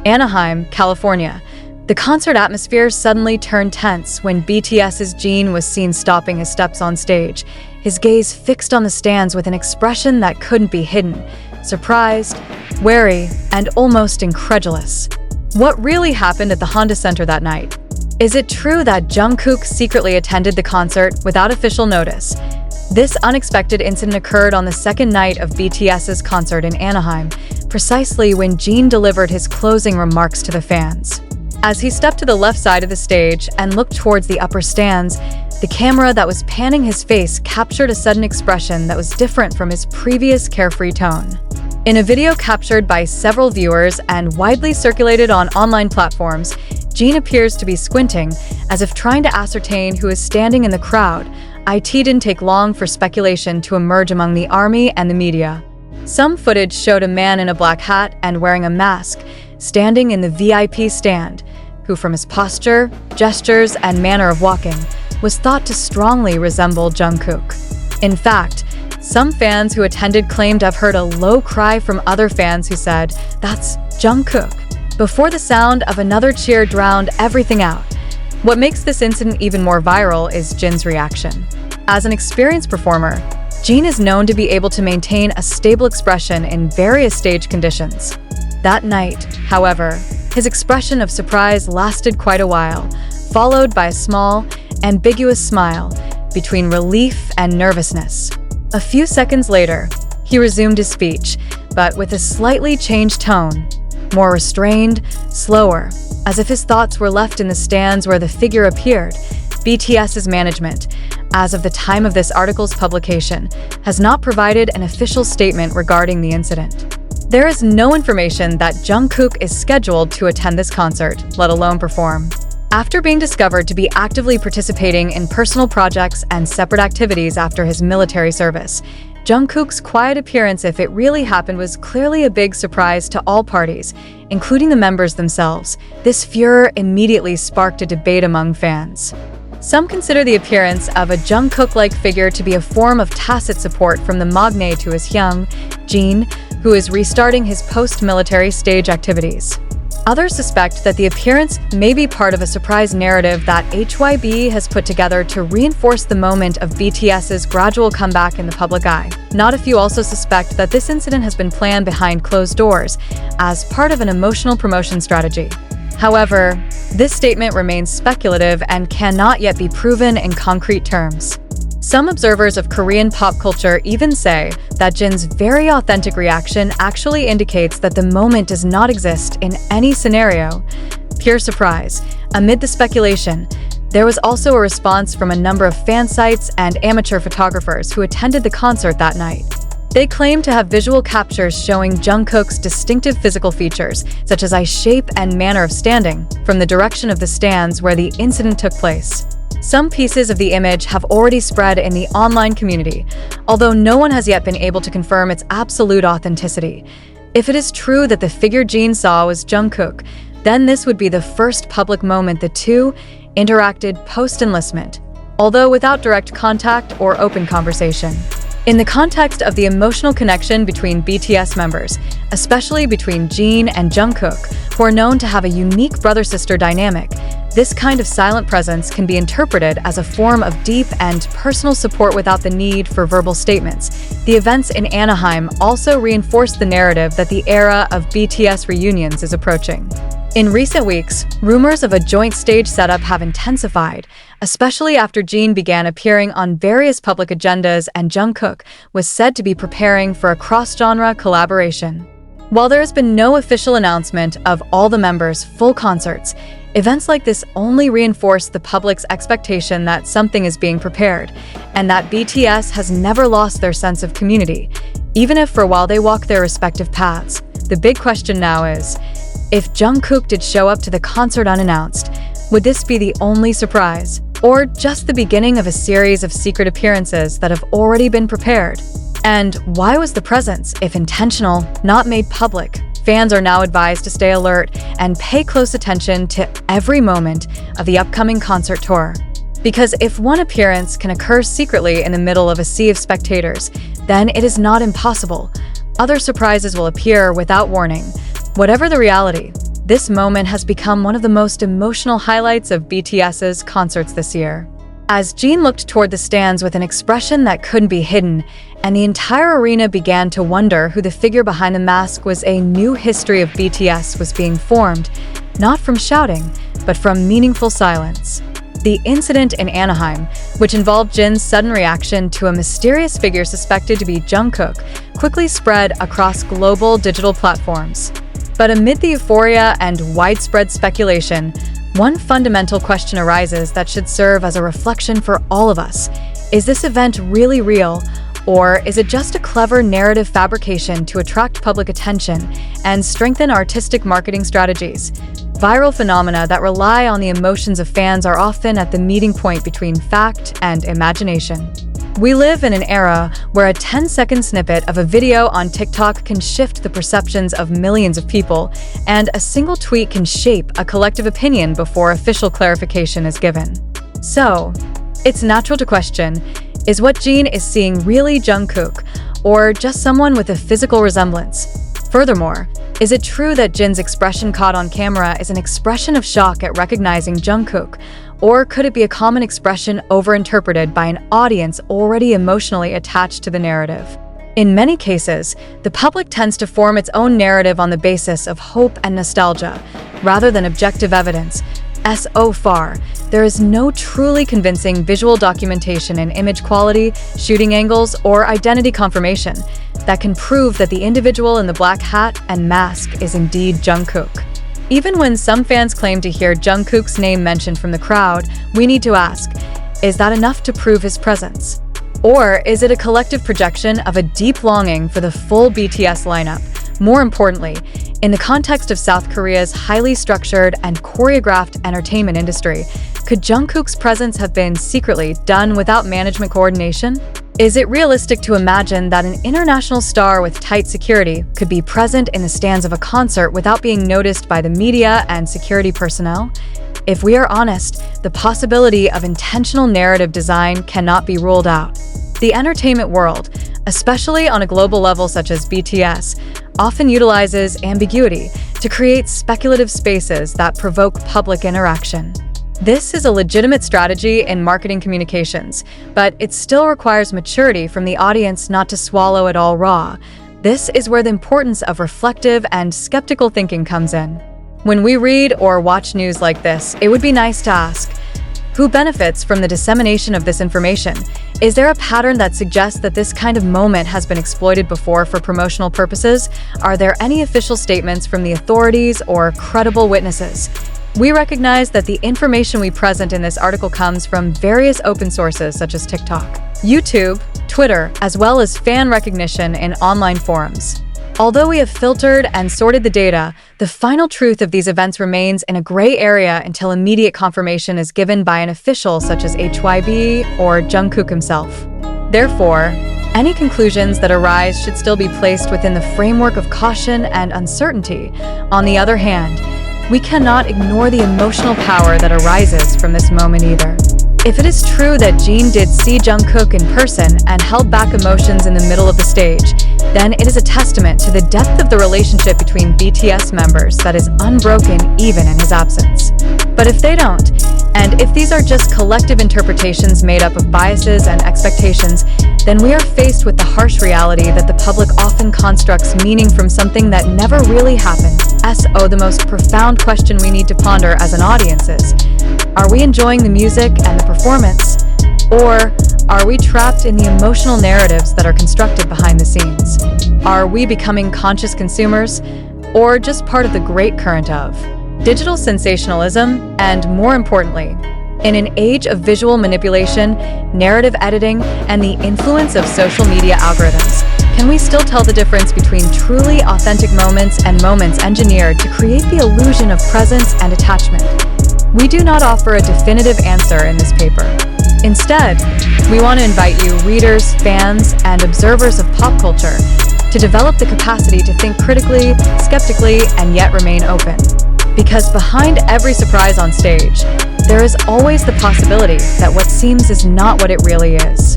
Anaheim, California. The concert atmosphere suddenly turned tense when BTS's Jin was seen stopping his steps on stage, his gaze fixed on the stands with an expression that couldn't be hidden, surprised, wary, and almost incredulous. What really happened at the Honda Center that night? Is it true that Jungkook secretly attended the concert without official notice? This unexpected incident occurred on the second night of BTS's concert in Anaheim, precisely when Jin delivered his closing remarks to the fans. As he stepped to the left side of the stage and looked towards the upper stands, the camera that was panning his face captured a sudden expression that was different from his previous carefree tone. In a video captured by several viewers and widely circulated on online platforms, Jin appears to be squinting, as if trying to ascertain who is standing in the crowd. It didn't take long for speculation to emerge among the army and the media. Some footage showed a man in a black hat and wearing a mask, standing in the VIP stand, who from his posture, gestures, and manner of walking, was thought to strongly resemble Jungkook. In fact, some fans who attended claimed to have heard a low cry from other fans who said, "That's Jungkook," before the sound of another cheer drowned everything out. What makes this incident even more viral is Jin's reaction. As an experienced performer, Jin is known to be able to maintain a stable expression in various stage conditions. That night, however, his expression of surprise lasted quite a while, followed by a small, ambiguous smile between relief and nervousness. A few seconds later, he resumed his speech, but with a slightly changed tone, more restrained, slower, as if his thoughts were left in the stands where the figure appeared. BTS's management, as of the time of this article's publication, has not provided an official statement regarding the incident. There is no information that Jungkook is scheduled to attend this concert, let alone perform. After being discovered to be actively participating in personal projects and separate activities after his military service, Jungkook's quiet appearance, if it really happened, was clearly a big surprise to all parties, including the members themselves. This furor immediately sparked a debate among fans. Some consider the appearance of a Jungkook-like figure to be a form of tacit support from the magnate to his young, Jin, who is restarting his post-military stage activities. Others suspect that the appearance may be part of a surprise narrative that HYB has put together to reinforce the moment of BTS's gradual comeback in the public eye. Not a few also suspect that this incident has been planned behind closed doors as part of an emotional promotion strategy. However, this statement remains speculative and cannot yet be proven in concrete terms. Some observers of Korean pop culture even say that Jin's very authentic reaction actually indicates that the moment does not exist in any scenario. Pure surprise. Amid the speculation, there was also a response from a number of fan sites and amateur photographers who attended the concert that night. They claim to have visual captures showing Jungkook's distinctive physical features, such as eye shape and manner of standing, from the direction of the stands where the incident took place. Some pieces of the image have already spread in the online community, although no one has yet been able to confirm its absolute authenticity. If it is true that the figure Jin saw was Jungkook, then this would be the first public moment the two interacted post-enlistment, although without direct contact or open conversation. In the context of the emotional connection between BTS members, especially between Jin and Jungkook, who are known to have a unique brother-sister dynamic, this kind of silent presence can be interpreted as a form of deep and personal support without the need for verbal statements. The events in Anaheim also reinforced the narrative that the era of BTS reunions is approaching. In recent weeks, rumors of a joint stage setup have intensified, especially after Jin began appearing on various public agendas and Jungkook was said to be preparing for a cross-genre collaboration. While there has been no official announcement of all the members' full concerts, events like this only reinforce the public's expectation that something is being prepared, and that BTS has never lost their sense of community, even if for a while they walk their respective paths. The big question now is, if Jungkook did show up to the concert unannounced, would this be the only surprise, or just the beginning of a series of secret appearances that have already been prepared? And why was the presence, if intentional, not made public? Fans are now advised to stay alert and pay close attention to every moment of the upcoming concert tour. Because if one appearance can occur secretly in the middle of a sea of spectators, then it is not impossible. Other surprises will appear without warning. Whatever the reality, this moment has become one of the most emotional highlights of BTS's concerts this year. As Jin looked toward the stands with an expression that couldn't be hidden, and the entire arena began to wonder who the figure behind the mask was, a new history of BTS was being formed, not from shouting, but from meaningful silence. The incident in Anaheim, which involved Jin's sudden reaction to a mysterious figure suspected to be Jungkook, quickly spread across global digital platforms. But amid the euphoria and widespread speculation, one fundamental question arises that should serve as a reflection for all of us. Is this event really real, or is it just a clever narrative fabrication to attract public attention and strengthen artistic marketing strategies? Viral phenomena that rely on the emotions of fans are often at the meeting point between fact and imagination. We live in an era where a 10-second snippet of a video on TikTok can shift the perceptions of millions of people, and a single tweet can shape a collective opinion before official clarification is given. So, it's natural to question, is what Jin is seeing really Jungkook, or just someone with a physical resemblance? Furthermore, is it true that Jin's expression caught on camera is an expression of shock at recognizing Jungkook, or could it be a common expression overinterpreted by an audience already emotionally attached to the narrative? In many cases, the public tends to form its own narrative on the basis of hope and nostalgia, rather than objective evidence. So far, there is no truly convincing visual documentation in image quality, shooting angles, or identity confirmation that can prove that the individual in the black hat and mask is indeed Jungkook. Even when some fans claim to hear Jungkook's name mentioned from the crowd, we need to ask, is that enough to prove his presence? Or is it a collective projection of a deep longing for the full BTS lineup? More importantly, in the context of South Korea's highly structured and choreographed entertainment industry, could Jungkook's presence have been secretly done without management coordination? Is it realistic to imagine that an international star with tight security could be present in the stands of a concert without being noticed by the media and security personnel? If we are honest, the possibility of intentional narrative design cannot be ruled out. The entertainment world, especially on a global level such as BTS, often utilizes ambiguity to create speculative spaces that provoke public interaction. This is a legitimate strategy in marketing communications, but it still requires maturity from the audience not to swallow it all raw. This is where the importance of reflective and skeptical thinking comes in. When we read or watch news like this, it would be nice to ask, who benefits from the dissemination of this information? Is there a pattern that suggests that this kind of moment has been exploited before for promotional purposes? Are there any official statements from the authorities or credible witnesses? We recognize that the information we present in this article comes from various open sources such as TikTok, YouTube, Twitter, as well as fan recognition in online forums. Although we have filtered and sorted the data, the final truth of these events remains in a gray area until immediate confirmation is given by an official such as HYB or Jungkook himself. Therefore, any conclusions that arise should still be placed within the framework of caution and uncertainty. On the other hand, we cannot ignore the emotional power that arises from this moment either. If it is true that Jin did see Jungkook in person and held back emotions in the middle of the stage, then it is a testament to the depth of the relationship between BTS members that is unbroken even in his absence. But if they don't, and if these are just collective interpretations made up of biases and expectations, then we are faced with the harsh reality that the public often constructs meaning from something that never really happened. So the most profound question we need to ponder as an audience is, are we enjoying the music and the performance? Or are we trapped in the emotional narratives that are constructed behind the scenes? Are we becoming conscious consumers, or just part of the great current of digital sensationalism? And more importantly, in an age of visual manipulation, narrative editing, and the influence of social media algorithms, can we still tell the difference between truly authentic moments and moments engineered to create the illusion of presence and attachment? We do not offer a definitive answer in this paper. Instead, we want to invite you, readers, fans, and observers of pop culture, to develop the capacity to think critically, skeptically, and yet remain open. Because behind every surprise on stage, there is always the possibility that what seems is not what it really is.